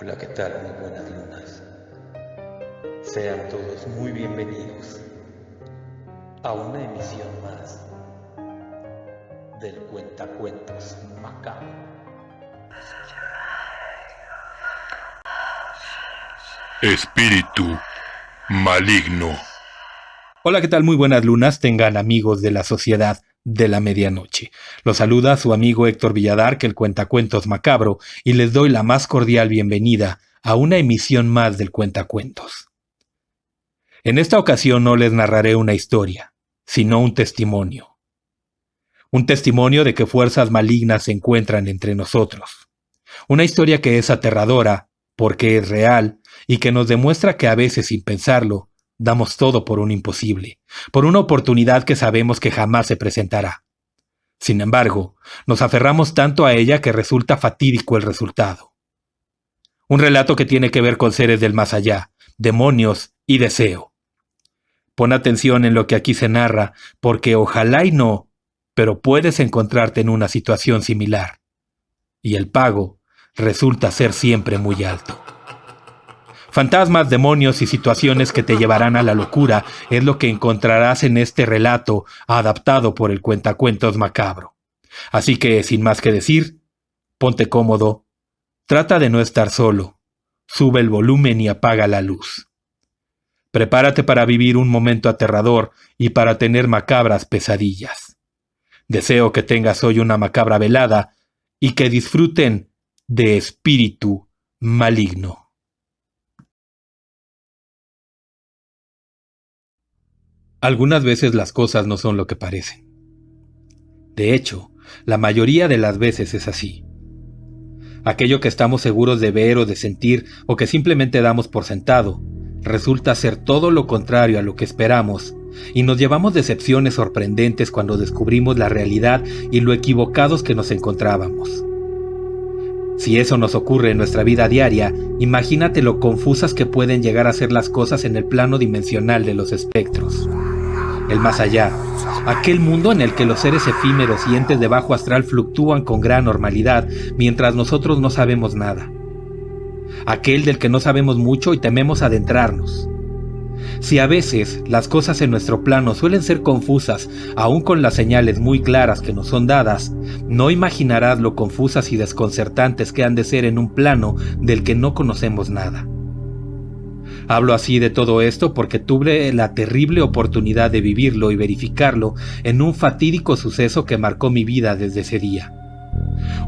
Hola, ¿qué tal? Muy buenas lunas. Sean todos muy bienvenidos a una emisión más del Cuentacuentos Macabro. Espíritu maligno. Hola, ¿qué tal? Muy buenas lunas, tengan amigos de la Sociedad de la Medianoche. Los saluda su amigo Héctor Villadarc, el Cuentacuentos Macabro, y les doy la más cordial bienvenida a una emisión más del Cuentacuentos. En esta ocasión no les narraré una historia, sino un testimonio. Un testimonio de que fuerzas malignas se encuentran entre nosotros. Una historia que es aterradora, porque es real, y que nos demuestra que a veces, sin pensarlo, damos todo por un imposible, por una oportunidad que sabemos que jamás se presentará. Sin embargo, nos aferramos tanto a ella que resulta fatídico el resultado. Un relato que tiene que ver con seres del más allá, demonios y deseo. Pon atención en lo que aquí se narra, porque ojalá y no, pero puedes encontrarte en una situación similar. Y el pago resulta ser siempre muy alto. Fantasmas, demonios y situaciones que te llevarán a la locura es lo que encontrarás en este relato adaptado por el Cuentacuentos Macabro. Así que, sin más que decir, ponte cómodo, trata de no estar solo, sube el volumen y apaga la luz. Prepárate para vivir un momento aterrador y para tener macabras pesadillas. Deseo que tengas hoy una macabra velada y que disfruten de espíritu maligno. Algunas veces las cosas no son lo que parecen. De hecho, la mayoría de las veces es así. Aquello que estamos seguros de ver o de sentir o que simplemente damos por sentado, resulta ser todo lo contrario a lo que esperamos y nos llevamos decepciones sorprendentes cuando descubrimos la realidad y lo equivocados que nos encontrábamos. Si eso nos ocurre en nuestra vida diaria, imagínate lo confusas que pueden llegar a ser las cosas en el plano dimensional de los espectros. El más allá, aquel mundo en el que los seres efímeros y entes de bajo astral fluctúan con gran normalidad mientras nosotros no sabemos nada. Aquel del que no sabemos mucho y tememos adentrarnos. Si a veces las cosas en nuestro plano suelen ser confusas, aun con las señales muy claras que nos son dadas, no imaginarás lo confusas y desconcertantes que han de ser en un plano del que no conocemos nada. Hablo así de todo esto porque tuve la terrible oportunidad de vivirlo y verificarlo en un fatídico suceso que marcó mi vida desde ese día.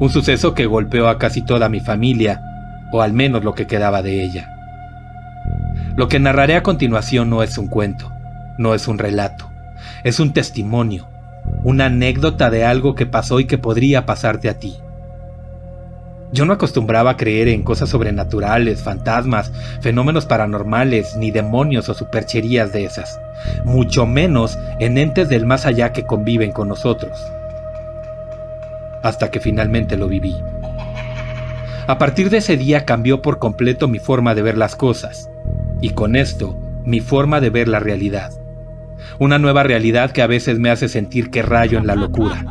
Un suceso que golpeó a casi toda mi familia, o al menos lo que quedaba de ella. Lo que narraré a continuación no es un cuento, no es un relato, es un testimonio, una anécdota de algo que pasó y que podría pasarte a ti. Yo no acostumbraba a creer en cosas sobrenaturales, fantasmas, fenómenos paranormales, ni demonios o supercherías de esas, mucho menos en entes del más allá que conviven con nosotros. Hasta que finalmente lo viví. A partir de ese día cambió por completo mi forma de ver las cosas, y con esto, mi forma de ver la realidad. Una nueva realidad que a veces me hace sentir que rayo en la locura.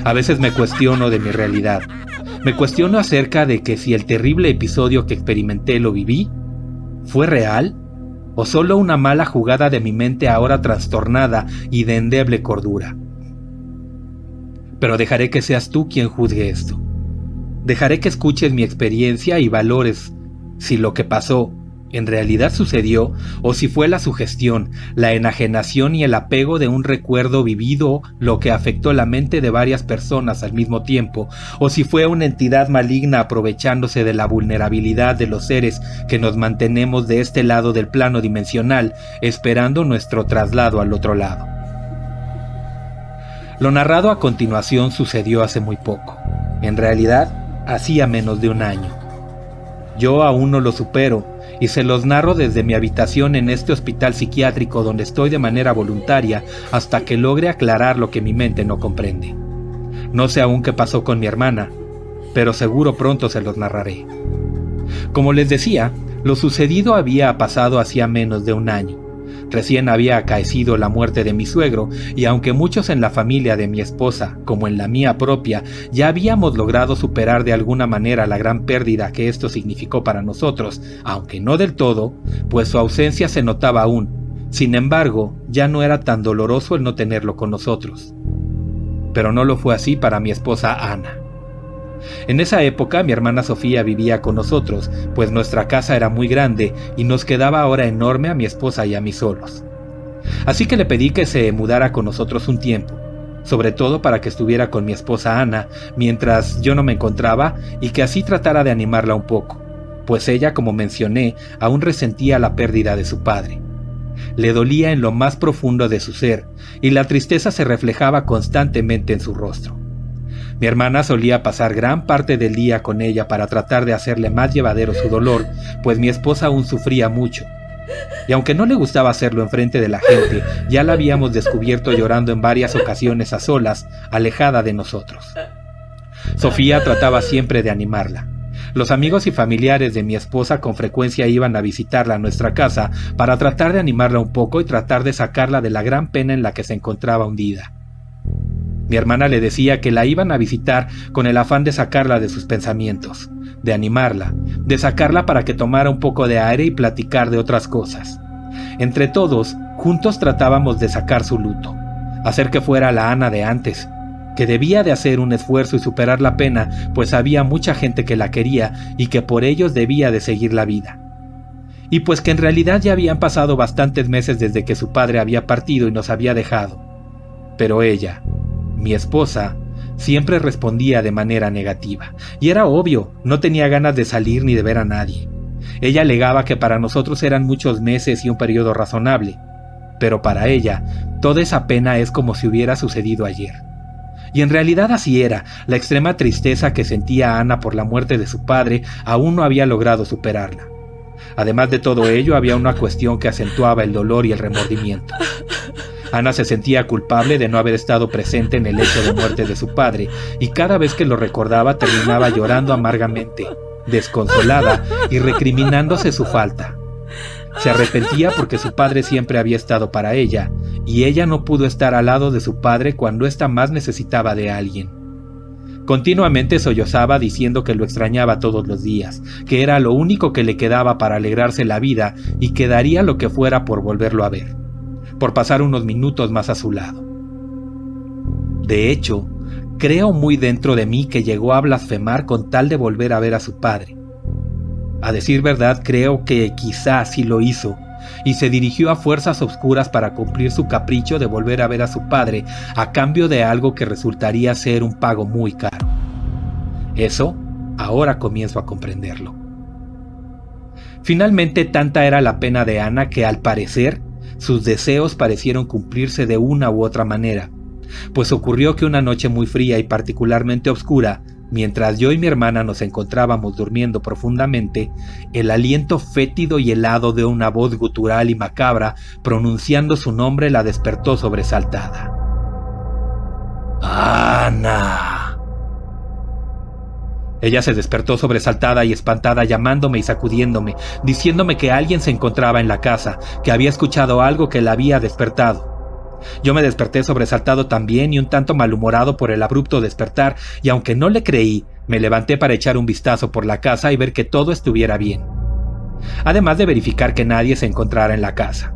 A veces me cuestiono de mi realidad. Me cuestiono acerca de que si el terrible episodio que experimenté lo viví, ¿fue real? ¿O solo una mala jugada de mi mente ahora trastornada y de endeble cordura? Pero dejaré que seas tú quien juzgue esto. Dejaré que escuches mi experiencia y valores si lo que pasó en realidad sucedió o si fue la sugestión, la enajenación y el apego de un recuerdo vivido lo que afectó la mente de varias personas al mismo tiempo, o si fue una entidad maligna aprovechándose de la vulnerabilidad de los seres que nos mantenemos de este lado del plano dimensional, esperando nuestro traslado al otro lado. Lo narrado a continuación sucedió hace muy poco, en realidad hacía menos de un año. Yo aún no lo supero, y se los narro desde mi habitación en este hospital psiquiátrico donde estoy de manera voluntaria hasta que logre aclarar lo que mi mente no comprende. No sé aún qué pasó con mi hermana, pero seguro pronto se los narraré. Como les decía, lo sucedido había pasado hacía menos de un año. Recién había acaecido la muerte de mi suegro, y aunque muchos en la familia de mi esposa, como en la mía propia, ya habíamos logrado superar de alguna manera la gran pérdida que esto significó para nosotros, aunque no del todo, pues su ausencia se notaba aún. Sin embargo, ya no era tan doloroso el no tenerlo con nosotros. Pero no lo fue así para mi esposa Ana. En esa época mi hermana Sofía vivía con nosotros, pues nuestra casa era muy grande y nos quedaba ahora enorme a mi esposa y a mí solos. Así que le pedí que se mudara con nosotros un tiempo, sobre todo para que estuviera con mi esposa Ana mientras yo no me encontraba y que así tratara de animarla un poco, pues ella, como mencioné, aún resentía la pérdida de su padre. Le dolía en lo más profundo de su ser y la tristeza se reflejaba constantemente en su rostro. Mi hermana solía pasar gran parte del día con ella para tratar de hacerle más llevadero su dolor, pues mi esposa aún sufría mucho. Y aunque no le gustaba hacerlo enfrente de la gente, ya la habíamos descubierto llorando en varias ocasiones a solas, alejada de nosotros. Sofía trataba siempre de animarla. Los amigos y familiares de mi esposa con frecuencia iban a visitarla a nuestra casa para tratar de animarla un poco y tratar de sacarla de la gran pena en la que se encontraba hundida. Mi hermana le decía que la iban a visitar con el afán de sacarla de sus pensamientos, de animarla, de sacarla para que tomara un poco de aire y platicar de otras cosas. Entre todos, juntos tratábamos de sacar su luto, hacer que fuera la Ana de antes, que debía de hacer un esfuerzo y superar la pena, pues había mucha gente que la quería y que por ellos debía de seguir la vida. Y pues que en realidad ya habían pasado bastantes meses desde que su padre había partido y nos había dejado. Pero ella, mi esposa, siempre respondía de manera negativa, y era obvio, no tenía ganas de salir ni de ver a nadie. Ella alegaba que para nosotros eran muchos meses y un periodo razonable, pero para ella, toda esa pena es como si hubiera sucedido ayer. Y en realidad así era, la extrema tristeza que sentía Ana por la muerte de su padre aún no había logrado superarla. Además de todo ello, había una cuestión que acentuaba el dolor y el remordimiento. Ana se sentía culpable de no haber estado presente en el hecho de muerte de su padre, y cada vez que lo recordaba terminaba llorando amargamente, desconsolada y recriminándose su falta. Se arrepentía porque su padre siempre había estado para ella, y ella no pudo estar al lado de su padre cuando ésta más necesitaba de alguien. Continuamente sollozaba diciendo que lo extrañaba todos los días, que era lo único que le quedaba para alegrarse la vida y que daría lo que fuera por volverlo a ver, por pasar unos minutos más a su lado. De hecho, creo muy dentro de mí que llegó a blasfemar con tal de volver a ver a su padre. A decir verdad, creo que quizá así lo hizo, y se dirigió a fuerzas oscuras para cumplir su capricho de volver a ver a su padre a cambio de algo que resultaría ser un pago muy caro. Eso, ahora comienzo a comprenderlo. Finalmente, tanta era la pena de Ana que, al parecer, sus deseos parecieron cumplirse de una u otra manera, pues ocurrió que una noche muy fría y particularmente oscura, mientras yo y mi hermana nos encontrábamos durmiendo profundamente, el aliento fétido y helado de una voz gutural y macabra pronunciando su nombre la despertó sobresaltada. ¡Ana! Ella se despertó sobresaltada y espantada, llamándome y sacudiéndome, diciéndome que alguien se encontraba en la casa, que había escuchado algo que la había despertado. Yo me desperté sobresaltado también y un tanto malhumorado por el abrupto despertar, y aunque no le creí, me levanté para echar un vistazo por la casa y ver que todo estuviera bien, además de verificar que nadie se encontrara en la casa,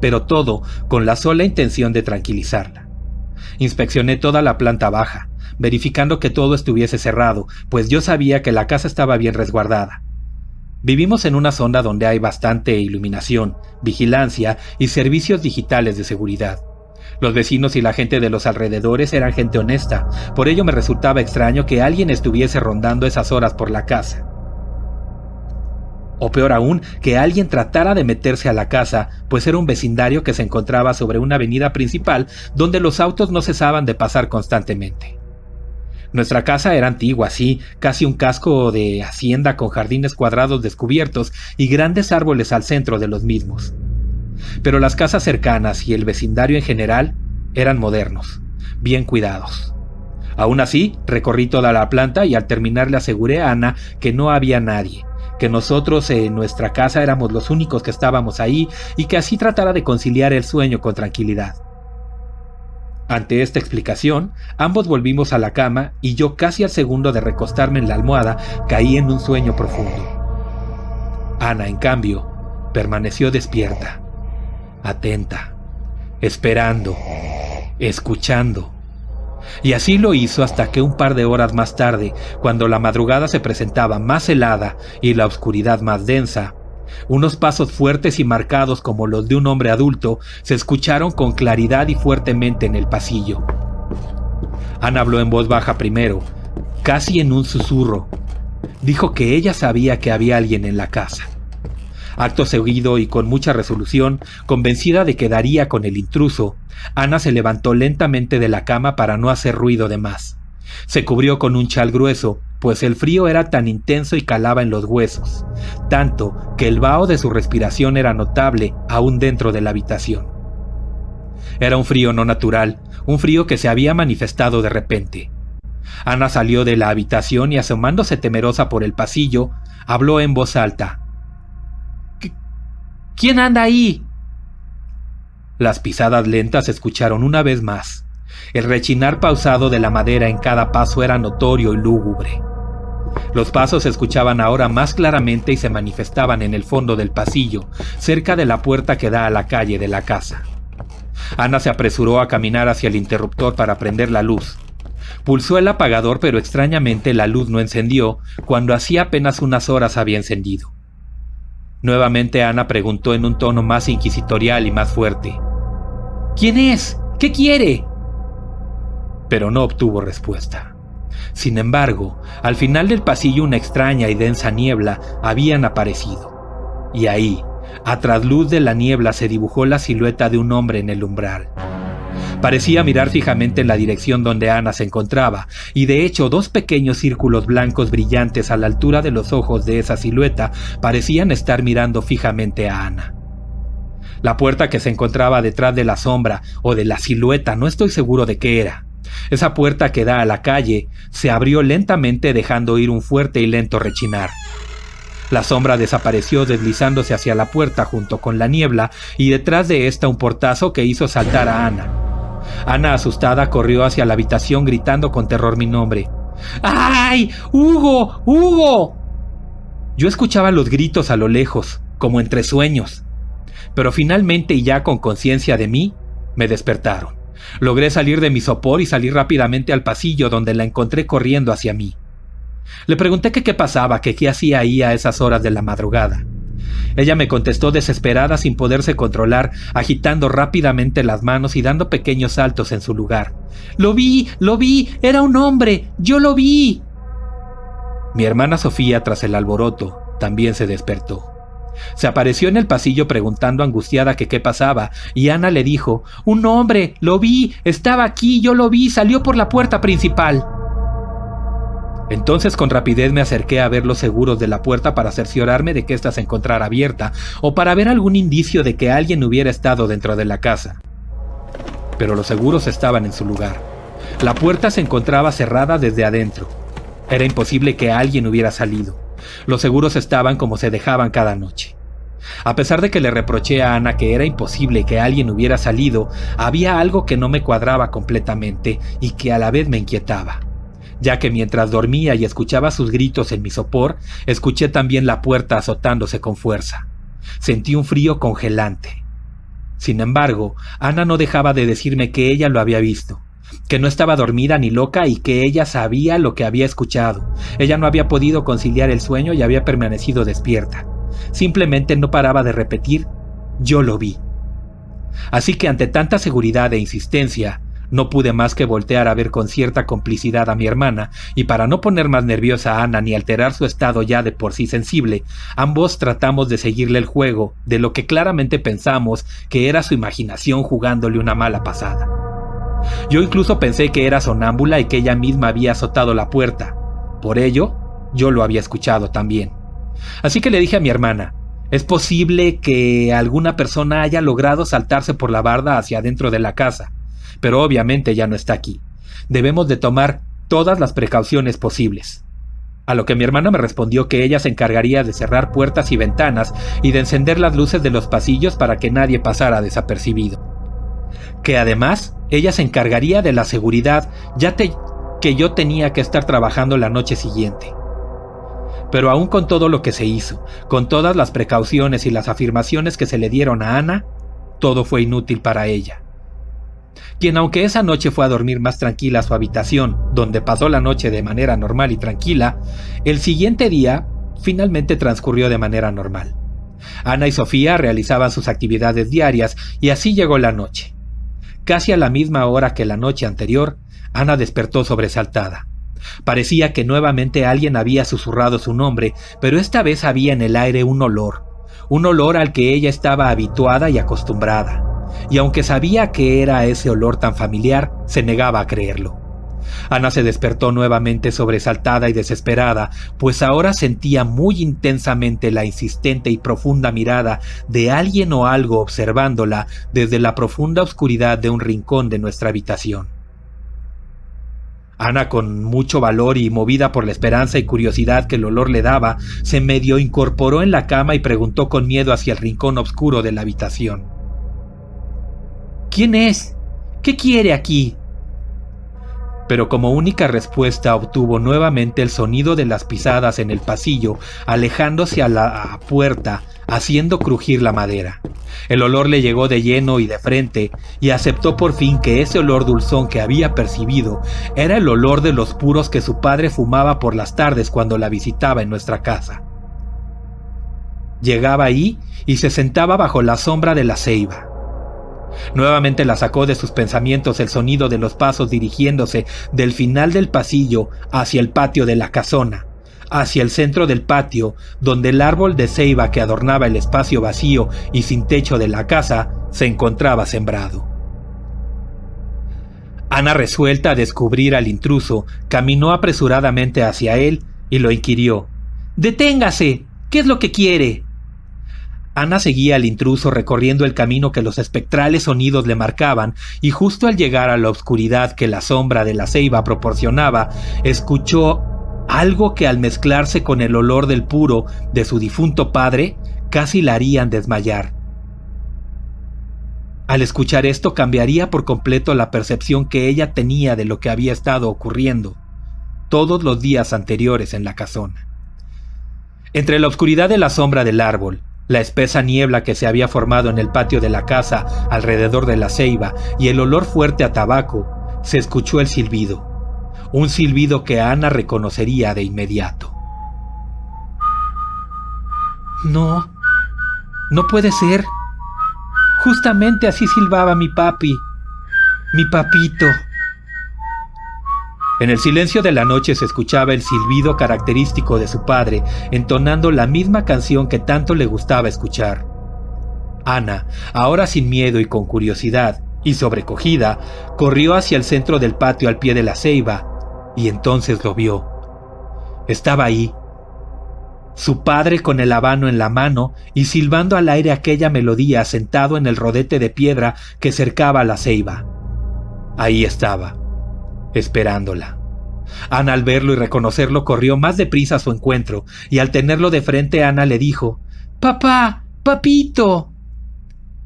pero todo con la sola intención de tranquilizarla. Inspeccioné toda la planta baja, verificando que todo estuviese cerrado, pues yo sabía que la casa estaba bien resguardada. Vivimos en una zona donde hay bastante iluminación, vigilancia y servicios digitales de seguridad. Los vecinos y la gente de los alrededores eran gente honesta, por ello me resultaba extraño que alguien estuviese rondando esas horas por la casa. O peor aún, que alguien tratara de meterse a la casa, pues era un vecindario que se encontraba sobre una avenida principal donde los autos no cesaban de pasar constantemente. Nuestra casa era antigua, sí, casi un casco de hacienda con jardines cuadrados descubiertos y grandes árboles al centro de los mismos. Pero las casas cercanas y el vecindario en general eran modernos, bien cuidados. Aún así, recorrí toda la planta y al terminar le aseguré a Ana que no había nadie, que nosotros en nuestra casa éramos los únicos que estábamos ahí y que así tratara de conciliar el sueño con tranquilidad. Ante esta explicación, ambos volvimos a la cama y yo, casi al segundo de recostarme en la almohada, caí en un sueño profundo. Ana, en cambio, permaneció despierta, atenta, esperando, escuchando. Y así lo hizo hasta que un par de horas más tarde, cuando la madrugada se presentaba más helada y la oscuridad más densa, unos pasos fuertes y marcados como los de un hombre adulto se escucharon con claridad y fuertemente en el pasillo. Ana habló en voz baja primero, casi en un susurro. Dijo que ella sabía que había alguien en la casa. Acto seguido y con mucha resolución, convencida de que daría con el intruso, Ana se levantó lentamente de la cama para no hacer ruido de más. Se cubrió con un chal grueso, pues el frío era tan intenso y calaba en los huesos, tanto que el vaho de su respiración era notable aún dentro de la habitación. Era un frío no natural, un frío que se había manifestado de repente. Ana salió de la habitación y, asomándose temerosa por el pasillo, habló en voz alta. ¿Quién anda ahí? Las pisadas lentas se escucharon una vez más. El rechinar pausado de la madera en cada paso era notorio y lúgubre. Los pasos se escuchaban ahora más claramente y se manifestaban en el fondo del pasillo, cerca de la puerta que da a la calle de la casa. Ana se apresuró a caminar hacia el interruptor para prender la luz. Pulsó el apagador, pero extrañamente la luz no encendió cuando hacía apenas unas horas había encendido. Nuevamente Ana preguntó en un tono más inquisitorial y más fuerte. ¿Quién es? ¿Qué quiere? Pero no obtuvo respuesta. Sin embargo, al final del pasillo una extraña y densa niebla habían aparecido. Y ahí, a trasluz de la niebla, se dibujó la silueta de un hombre en el umbral. Parecía mirar fijamente en la dirección donde Ana se encontraba, y de hecho 2 pequeños círculos blancos brillantes a la altura de los ojos de esa silueta parecían estar mirando fijamente a Ana. La puerta que se encontraba detrás de la sombra o de la silueta, no estoy seguro de qué era. Esa puerta que da a la calle se abrió lentamente, dejando oír un fuerte y lento rechinar. La sombra desapareció deslizándose hacia la puerta junto con la niebla, y detrás de esta un portazo que hizo saltar a Ana. Ana, asustada, corrió hacia la habitación gritando con terror mi nombre. ¡Ay! ¡Hugo! ¡Hugo! Yo escuchaba los gritos a lo lejos, como entre sueños. Pero finalmente, y ya con conciencia de mí, me despertaron. Logré salir de mi sopor y salí rápidamente al pasillo, donde la encontré corriendo hacia mí. Le pregunté que qué pasaba, que qué hacía ahí a esas horas de la madrugada. Ella me contestó desesperada, sin poderse controlar, agitando rápidamente las manos y dando pequeños saltos en su lugar. ¡Lo vi! ¡Era un hombre! ¡Yo lo vi! Mi hermana Sofía, tras el alboroto, también se despertó. Se apareció en el pasillo preguntando angustiada que qué pasaba, y Ana le dijo: «Un hombre, lo vi, estaba aquí, yo lo vi, salió por la puerta principal». Entonces con rapidez me acerqué a ver los seguros de la puerta para cerciorarme de que ésta se encontrara abierta, o para ver algún indicio de que alguien hubiera estado dentro de la casa. Pero los seguros estaban en su lugar. La puerta se encontraba cerrada desde adentro. Era imposible que alguien hubiera salido. Los seguros estaban como se dejaban cada noche. A pesar de que le reproché a Ana que era imposible que alguien hubiera salido, había algo que no me cuadraba completamente y que a la vez me inquietaba, ya que mientras dormía y escuchaba sus gritos en mi sopor, escuché también la puerta azotándose con fuerza. Sentí un frío congelante. Sin embargo, Ana no dejaba de decirme que ella lo había visto, que no estaba dormida ni loca y que ella sabía lo que había escuchado. Ella no había podido conciliar el sueño y había permanecido despierta. Simplemente no paraba de repetir: «Yo lo vi». Así que ante tanta seguridad e insistencia, no pude más que voltear a ver con cierta complicidad a mi hermana, y para no poner más nerviosa a Ana ni alterar su estado ya de por sí sensible, ambos tratamos de seguirle el juego de lo que claramente pensamos que era su imaginación jugándole una mala pasada. Yo incluso pensé que era sonámbula y que ella misma había azotado la puerta. Por ello, yo lo había escuchado también. Así que le dije a mi hermana: «Es posible que alguna persona haya logrado saltarse por la barda hacia adentro de la casa, pero obviamente ya no está aquí. Debemos de tomar todas las precauciones posibles». A lo que mi hermana me respondió que ella se encargaría de cerrar puertas y ventanas y de encender las luces de los pasillos para que nadie pasara desapercibido. Que además ella se encargaría de la seguridad, que yo tenía que estar trabajando la noche siguiente. Pero aún con todo lo que se hizo, con todas las precauciones y las afirmaciones que se le dieron a Ana, todo fue inútil para ella. Quien, aunque esa noche fue a dormir más tranquila a su habitación, donde pasó la noche de manera normal y tranquila, el siguiente día finalmente transcurrió de manera normal. Ana y Sofía realizaban sus actividades diarias y así llegó la noche. Casi a la misma hora que la noche anterior, Ana despertó sobresaltada. Parecía que nuevamente alguien había susurrado su nombre, pero esta vez había en el aire un olor al que ella estaba habituada y acostumbrada. Y aunque sabía que era ese olor tan familiar, se negaba a creerlo. Ana se despertó nuevamente sobresaltada y desesperada, pues ahora sentía muy intensamente la insistente y profunda mirada de alguien o algo observándola desde la profunda oscuridad de un rincón de nuestra habitación. Ana, con mucho valor y movida por la esperanza y curiosidad que el olor le daba, se medio incorporó en la cama y preguntó con miedo hacia el rincón oscuro de la habitación: ¿Quién es? ¿Qué quiere aquí? Pero como única respuesta obtuvo nuevamente el sonido de las pisadas en el pasillo, alejándose a la puerta, haciendo crujir la madera. El olor le llegó de lleno y de frente, y aceptó por fin que ese olor dulzón que había percibido era el olor de los puros que su padre fumaba por las tardes cuando la visitaba en nuestra casa. Llegaba ahí y se sentaba bajo la sombra de la ceiba. Nuevamente la sacó de sus pensamientos el sonido de los pasos dirigiéndose del final del pasillo hacia el patio de la casona, hacia el centro del patio, donde el árbol de ceiba que adornaba el espacio vacío y sin techo de la casa se encontraba sembrado. Ana, resuelta a descubrir al intruso, caminó apresuradamente hacia él y lo inquirió: «¡Deténgase! ¿Qué es lo que quiere?». Ana seguía al intruso recorriendo el camino que los espectrales sonidos le marcaban, y justo al llegar a la oscuridad que la sombra de la ceiba proporcionaba, escuchó algo que al mezclarse con el olor del puro de su difunto padre, casi la harían desmayar. Al escuchar esto cambiaría por completo la percepción que ella tenía de lo que había estado ocurriendo todos los días anteriores en la casona. Entre la oscuridad de la sombra del árbol, la espesa niebla que se había formado en el patio de la casa alrededor de la ceiba y el olor fuerte a tabaco, se escuchó el silbido. Un silbido que Ana reconocería de inmediato. No puede ser. Justamente así silbaba mi papi, mi papito. En el silencio de la noche se escuchaba el silbido característico de su padre, entonando la misma canción que tanto le gustaba escuchar. Ana, ahora sin miedo y con curiosidad, y sobrecogida, corrió hacia el centro del patio al pie de la ceiba, y entonces lo vio. Estaba ahí, su padre con el habano en la mano y silbando al aire aquella melodía, sentado en el rodete de piedra que cercaba la ceiba. Ahí estaba, esperándola. Ana, al verlo y reconocerlo, corrió más deprisa a su encuentro, y al tenerlo de frente, Ana le dijo: «¡Papá! ¡Papito!».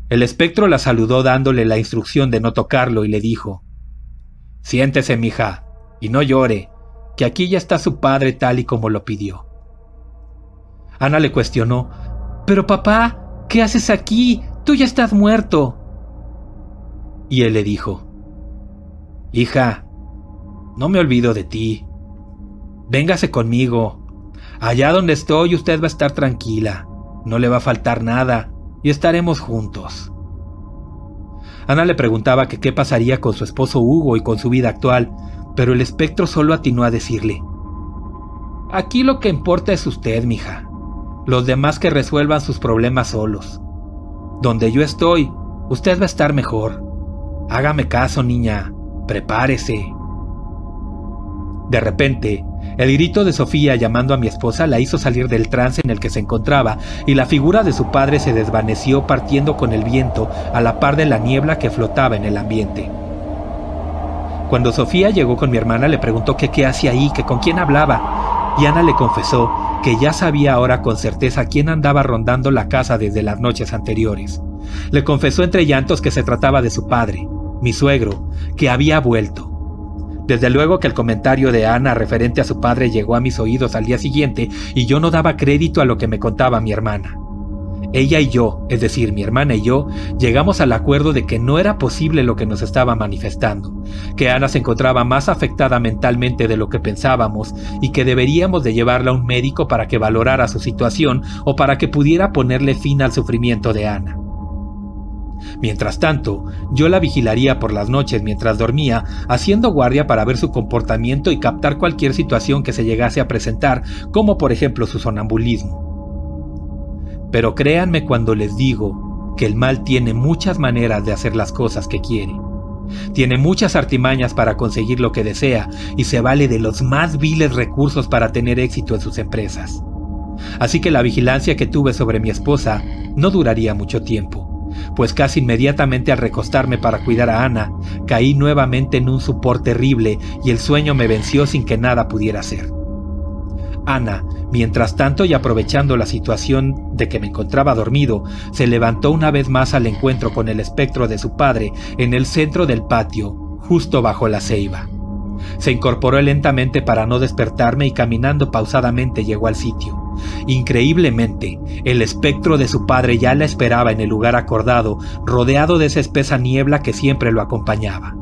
El espectro la saludó dándole la instrucción de no tocarlo y le dijo: «Siéntese, mija, y no llore, que aquí ya está su padre tal y como lo pidió». Ana le cuestionó: «Pero papá, ¿qué haces aquí? Tú ya estás muerto». Y él le dijo: «Hija, no me olvido de ti. Véngase conmigo. Allá donde estoy usted va a estar tranquila. No le va a faltar nada y estaremos juntos». Ana le preguntaba que qué pasaría con su esposo Hugo y con su vida actual, pero el espectro solo atinó a decirle: «Aquí lo que importa es usted, mija. Los demás que resuelvan sus problemas solos. Donde yo estoy, usted va a estar mejor. Hágame caso, niña. Prepárese». De repente, el grito de Sofía llamando a mi esposa la hizo salir del trance en el que se encontraba, y la figura de su padre se desvaneció partiendo con el viento a la par de la niebla que flotaba en el ambiente. Cuando Sofía llegó con mi hermana, le preguntó que qué hacía ahí, que con quién hablaba, y Ana le confesó que ya sabía ahora con certeza quién andaba rondando la casa desde las noches anteriores. Le confesó entre llantos que se trataba de su padre, mi suegro, que había vuelto. Desde luego que el comentario de Ana referente a su padre llegó a mis oídos al día siguiente y yo no daba crédito a lo que me contaba mi hermana. Ella y yo, es decir, mi hermana y yo, llegamos al acuerdo de que no era posible lo que nos estaba manifestando, que Ana se encontraba más afectada mentalmente de lo que pensábamos y que deberíamos de llevarla a un médico para que valorara su situación o para que pudiera ponerle fin al sufrimiento de Ana. Mientras tanto, yo la vigilaría por las noches mientras dormía, haciendo guardia para ver su comportamiento y captar cualquier situación que se llegase a presentar, como por ejemplo su sonambulismo. Pero créanme cuando les digo que el mal tiene muchas maneras de hacer las cosas que quiere. Tiene muchas artimañas para conseguir lo que desea y se vale de los más viles recursos para tener éxito en sus empresas. Así que la vigilancia que tuve sobre mi esposa no duraría mucho tiempo, pues casi inmediatamente al recostarme para cuidar a Ana, caí nuevamente en un sopor terrible y el sueño me venció sin que nada pudiera hacer. Ana, mientras tanto y aprovechando la situación de que me encontraba dormido, se levantó una vez más al encuentro con el espectro de su padre en el centro del patio, justo bajo la ceiba. Se incorporó lentamente para no despertarme y caminando pausadamente llegó al sitio. Increíblemente, el espectro de su padre ya la esperaba en el lugar acordado, rodeado de esa espesa niebla que siempre lo acompañaba.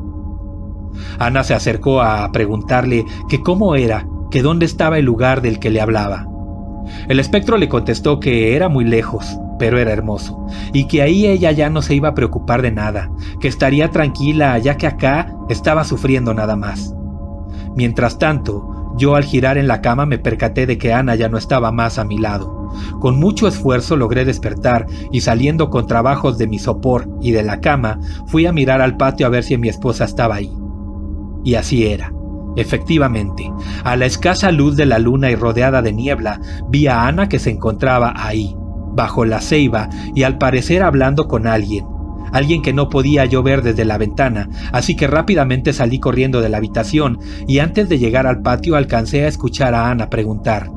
Ana se acercó a preguntarle que cómo era, que dónde estaba el lugar del que le hablaba. El espectro le contestó que era muy lejos, pero era hermoso, y que ahí ella ya no se iba a preocupar de nada, que estaría tranquila ya que acá estaba sufriendo nada más. Mientras tanto, yo al girar en la cama me percaté de que Ana ya no estaba más a mi lado. Con mucho esfuerzo logré despertar y saliendo con trabajos de mi sopor y de la cama, fui a mirar al patio a ver si mi esposa estaba ahí. Y así era. Efectivamente, a la escasa luz de la luna y rodeada de niebla, vi a Ana que se encontraba ahí, bajo la ceiba y al parecer hablando con alguien que no podía yo ver desde la ventana, así que rápidamente salí corriendo de la habitación y antes de llegar al patio alcancé a escuchar a Ana preguntar: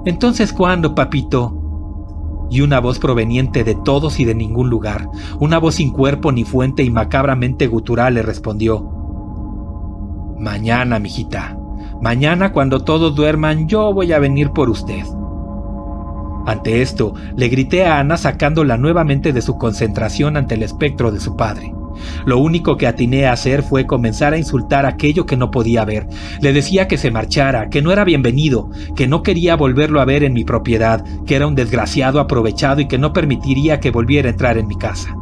«¿Entonces cuándo, papito?». Y una voz proveniente de todos y de ningún lugar, una voz sin cuerpo ni fuente y macabramente gutural le respondió: «Mañana, mijita. Mañana cuando todos duerman yo voy a venir por usted». Ante esto, le grité a Ana sacándola nuevamente de su concentración ante el espectro de su padre. Lo único que atiné a hacer fue comenzar a insultar aquello que no podía ver. Le decía que se marchara, que no era bienvenido, que no quería volverlo a ver en mi propiedad, que era un desgraciado aprovechado y que no permitiría que volviera a entrar en mi casa.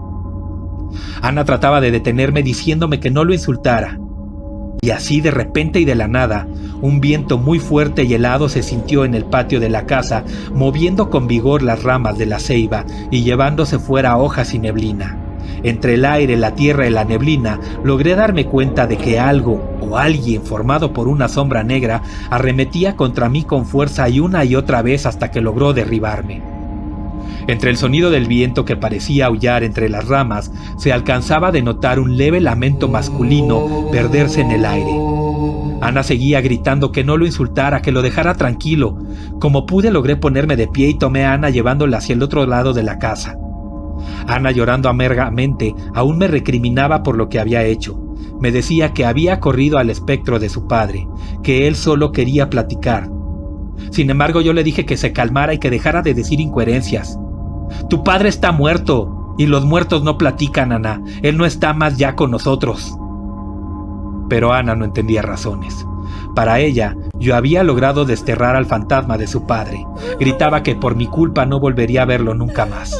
Ana trataba de detenerme diciéndome que no lo insultara. Y así de repente y de la nada, un viento muy fuerte y helado se sintió en el patio de la casa, moviendo con vigor las ramas de la ceiba y llevándose fuera hojas y neblina. Entre el aire, la tierra y la neblina, logré darme cuenta de que algo o alguien formado por una sombra negra arremetía contra mí con fuerza y otra vez hasta que logró derribarme. Entre el sonido del viento que parecía aullar entre las ramas, se alcanzaba a denotar un leve lamento masculino perderse en el aire. Ana seguía gritando que no lo insultara, que lo dejara tranquilo. Como pude logré ponerme de pie y tomé a Ana llevándola hacia el otro lado de la casa. Ana, llorando amargamente, aún me recriminaba por lo que había hecho. Me decía que había corrido al espectro de su padre, que él solo quería platicar. Sin embargo, yo le dije que se calmara y que dejara de decir incoherencias. «Tu padre está muerto, y los muertos no platican, Ana. Él no está más ya con nosotros». Pero Ana no entendía razones. Para ella, yo había logrado desterrar al fantasma de su padre. Gritaba que por mi culpa no volvería a verlo nunca más.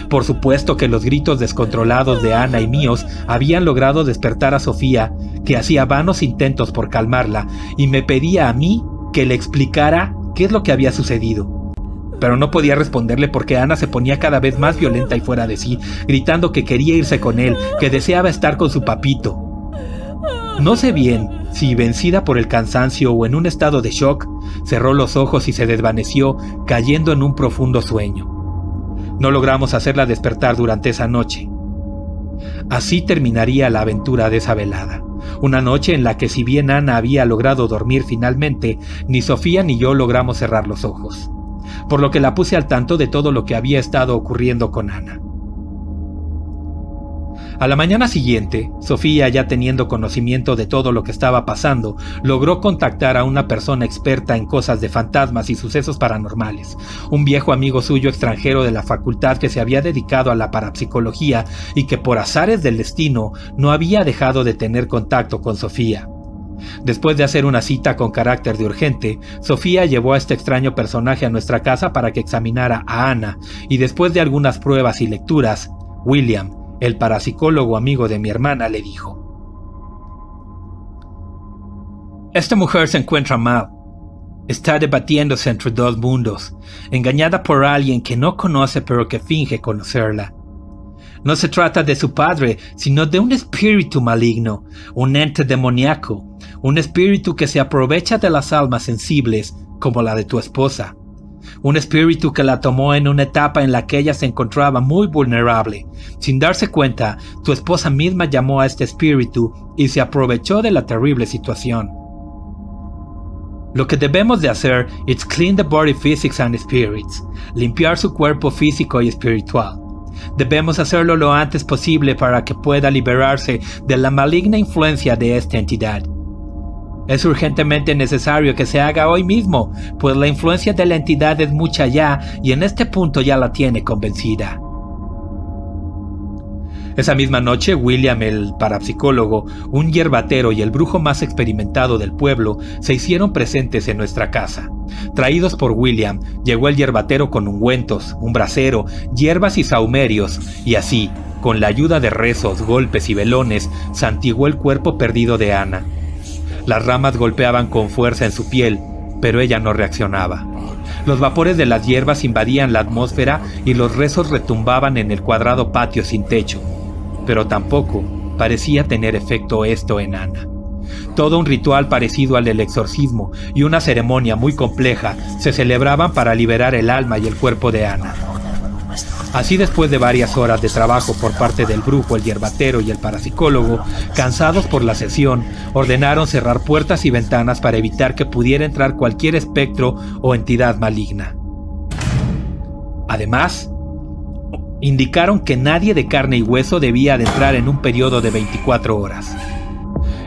Por supuesto que los gritos descontrolados de Ana y míos habían logrado despertar a Sofía, que hacía vanos intentos por calmarla, y me pedía a mí que le explicara qué es lo que había sucedido. Pero no podía responderle porque Ana se ponía cada vez más violenta y fuera de sí, gritando que quería irse con él, que deseaba estar con su papito. No sé bien si vencida por el cansancio o en un estado de shock, cerró los ojos y se desvaneció, cayendo en un profundo sueño. No logramos hacerla despertar durante esa noche. Así terminaría la aventura de esa velada. Una noche en la que, si bien Ana había logrado dormir finalmente, ni Sofía ni yo logramos cerrar los ojos. Por lo que la puse al tanto de todo lo que había estado ocurriendo con Ana. A la mañana siguiente, Sofía, ya teniendo conocimiento de todo lo que estaba pasando, logró contactar a una persona experta en cosas de fantasmas y sucesos paranormales, un viejo amigo suyo extranjero de la facultad que se había dedicado a la parapsicología y que por azares del destino no había dejado de tener contacto con Sofía. Después de hacer una cita con carácter de urgente, Sofía llevó a este extraño personaje a nuestra casa para que examinara a Ana, y después de algunas pruebas y lecturas, William, el parapsicólogo amigo de mi hermana, le dijo: «Esta mujer se encuentra mal. Está debatiéndose entre dos mundos, engañada por alguien que no conoce pero que finge conocerla. No se trata de su padre, sino de un espíritu maligno, un ente demoníaco, un espíritu que se aprovecha de las almas sensibles como la de tu esposa. Un espíritu que la tomó en una etapa en la que ella se encontraba muy vulnerable. Sin darse cuenta, tu esposa misma llamó a este espíritu y se aprovechó de la terrible situación. Lo que debemos de hacer es clean the body physics and spirits, limpiar su cuerpo físico y espiritual. Debemos hacerlo lo antes posible para que pueda liberarse de la maligna influencia de esta entidad. Es urgentemente necesario que se haga hoy mismo, pues la influencia de la entidad es mucha ya y en este punto ya la tiene convencida». Esa misma noche, William, el parapsicólogo, un hierbatero y el brujo más experimentado del pueblo, se hicieron presentes en nuestra casa. Traídos por William, llegó el hierbatero con ungüentos, un brasero, hierbas y sahumerios, y así, con la ayuda de rezos, golpes y velones, santiguó el cuerpo perdido de Ana. Las ramas golpeaban con fuerza en su piel, pero ella no reaccionaba. Los vapores de las hierbas invadían la atmósfera y los rezos retumbaban en el cuadrado patio sin techo, pero tampoco parecía tener efecto esto en Ana. Todo un ritual parecido al del exorcismo y una ceremonia muy compleja se celebraban para liberar el alma y el cuerpo de Ana. Así, después de varias horas de trabajo por parte del brujo, el hierbatero y el parapsicólogo, cansados por la sesión, ordenaron cerrar puertas y ventanas para evitar que pudiera entrar cualquier espectro o entidad maligna. Además, indicaron que nadie de carne y hueso debía adentrar en un periodo de 24 horas.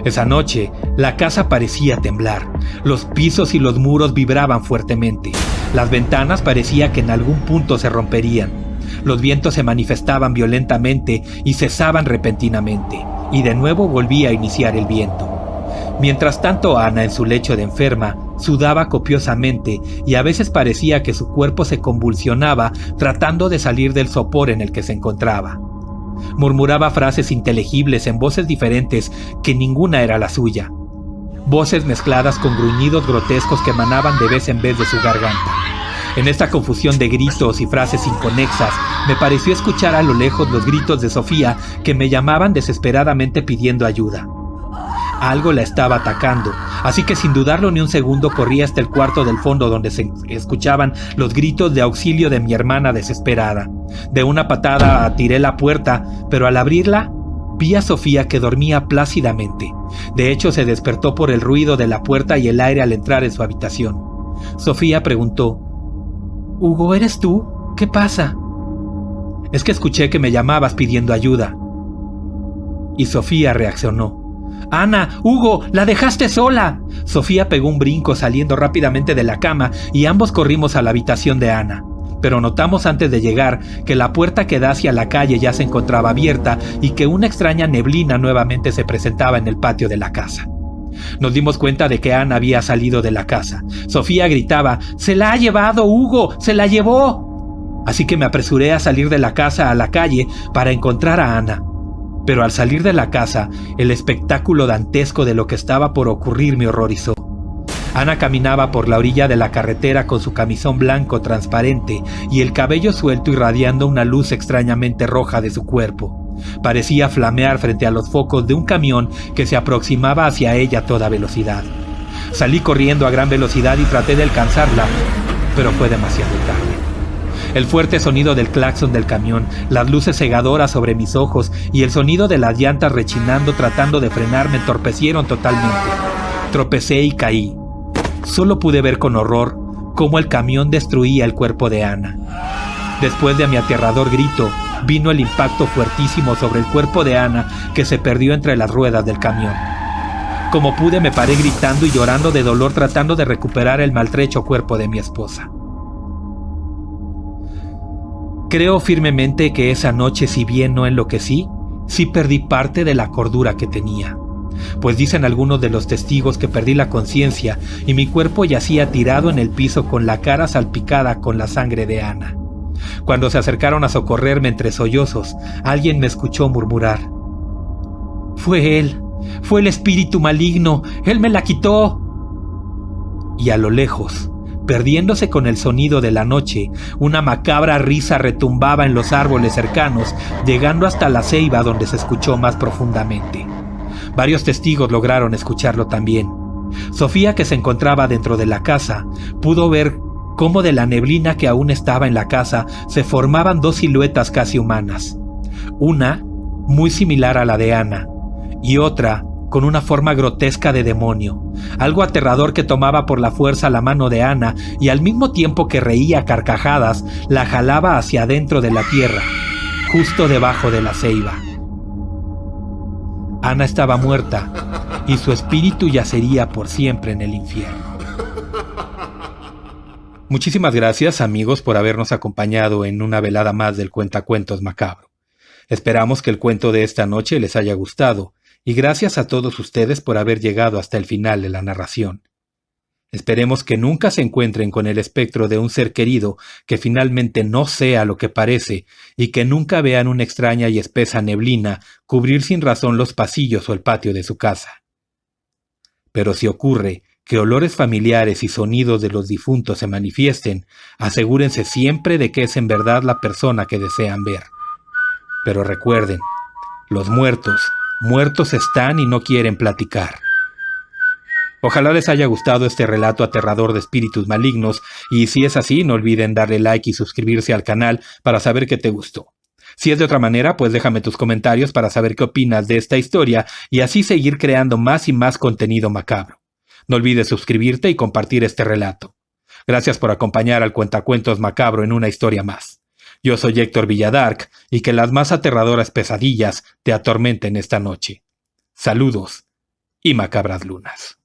Esa noche, la casa parecía temblar. Los pisos y los muros vibraban fuertemente. Las ventanas parecía que en algún punto se romperían. Los vientos se manifestaban violentamente y cesaban repentinamente, y de nuevo volvía a iniciar el viento. Mientras tanto, Ana, en su lecho de enferma, sudaba copiosamente y a veces parecía que su cuerpo se convulsionaba tratando de salir del sopor en el que se encontraba. Murmuraba frases inteligibles en voces diferentes que ninguna era la suya. Voces mezcladas con gruñidos grotescos que emanaban de vez en vez de su garganta. En esta confusión de gritos y frases inconexas, me pareció escuchar a lo lejos los gritos de Sofía que me llamaban desesperadamente pidiendo ayuda. Algo la estaba atacando, así que sin dudarlo ni un segundo corrí hasta el cuarto del fondo donde se escuchaban los gritos de auxilio de mi hermana desesperada. De una patada tiré la puerta, pero al abrirla vi a Sofía, que dormía plácidamente. De hecho, se despertó por el ruido de la puerta y el aire al entrar en su habitación. Sofía preguntó: «Hugo, ¿eres tú? ¿Qué pasa?» «Es que escuché que me llamabas pidiendo ayuda». Y Sofía reaccionó: «Ana, Hugo, la dejaste sola». Sofía pegó un brinco saliendo rápidamente de la cama y ambos corrimos a la habitación de Ana. Pero notamos antes de llegar que la puerta que da hacia la calle ya se encontraba abierta y que una extraña neblina nuevamente se presentaba en el patio de la casa. Nos dimos cuenta de que Ana había salido de la casa. Sofía gritaba: «¡Se la ha llevado, Hugo! ¡Se la llevó!». Así que me apresuré a salir de la casa a la calle para encontrar a Ana. Pero al salir de la casa, el espectáculo dantesco de lo que estaba por ocurrir me horrorizó. Ana caminaba por la orilla de la carretera con su camisón blanco transparente y el cabello suelto irradiando una luz extrañamente roja de su cuerpo. Parecía flamear frente a los focos de un camión que se aproximaba hacia ella a toda velocidad. Salí corriendo a gran velocidad y traté de alcanzarla, pero fue demasiado tarde. El fuerte sonido del claxon del camión, las luces cegadoras sobre mis ojos y el sonido de las llantas rechinando tratando de frenar me entorpecieron totalmente. Tropecé y caí. Solo pude ver con horror cómo el camión destruía el cuerpo de Ana. Después de mi aterrador grito, vino el impacto fuertísimo sobre el cuerpo de Ana, que se perdió entre las ruedas del camión. Como pude me paré gritando y llorando de dolor tratando de recuperar el maltrecho cuerpo de mi esposa. Creo firmemente que esa noche, si bien no enloquecí, sí perdí parte de la cordura que tenía. Pues dicen algunos de los testigos que perdí la conciencia y mi cuerpo yacía tirado en el piso con la cara salpicada con la sangre de Ana. Cuando se acercaron a socorrerme entre sollozos, alguien me escuchó murmurar: «Fue él, fue el espíritu maligno, él me la quitó». Y a lo lejos, perdiéndose con el sonido de la noche, una macabra risa retumbaba en los árboles cercanos, llegando hasta la ceiba donde se escuchó más profundamente. Varios testigos lograron escucharlo también. Sofía, que se encontraba dentro de la casa, pudo ver cómo de la neblina que aún estaba en la casa se formaban dos siluetas casi humanas. Una, muy similar a la de Ana, y otra, con una forma grotesca de demonio, algo aterrador que tomaba por la fuerza la mano de Ana y al mismo tiempo que reía a carcajadas, la jalaba hacia adentro de la tierra, justo debajo de la ceiba. Ana estaba muerta y su espíritu yacería por siempre en el infierno. Muchísimas gracias, amigos, por habernos acompañado en una velada más del Cuentacuentos Macabro. Esperamos que el cuento de esta noche les haya gustado, y gracias a todos ustedes por haber llegado hasta el final de la narración. Esperemos que nunca se encuentren con el espectro de un ser querido que finalmente no sea lo que parece y que nunca vean una extraña y espesa neblina cubrir sin razón los pasillos o el patio de su casa. Pero si ocurre que olores familiares y sonidos de los difuntos se manifiesten, asegúrense siempre de que es en verdad la persona que desean ver. Pero recuerden, los muertos están y no quieren platicar. Ojalá les haya gustado este relato aterrador de espíritus malignos, y si es así, no olviden darle like y suscribirse al canal para saber que te gustó. Si es de otra manera, pues déjame tus comentarios para saber qué opinas de esta historia y así seguir creando más y más contenido macabro. No olvides suscribirte y compartir este relato. Gracias por acompañar al Cuentacuentos Macabro en una historia más. Yo soy Héctor Villadark y que las más aterradoras pesadillas te atormenten esta noche. Saludos y macabras lunas.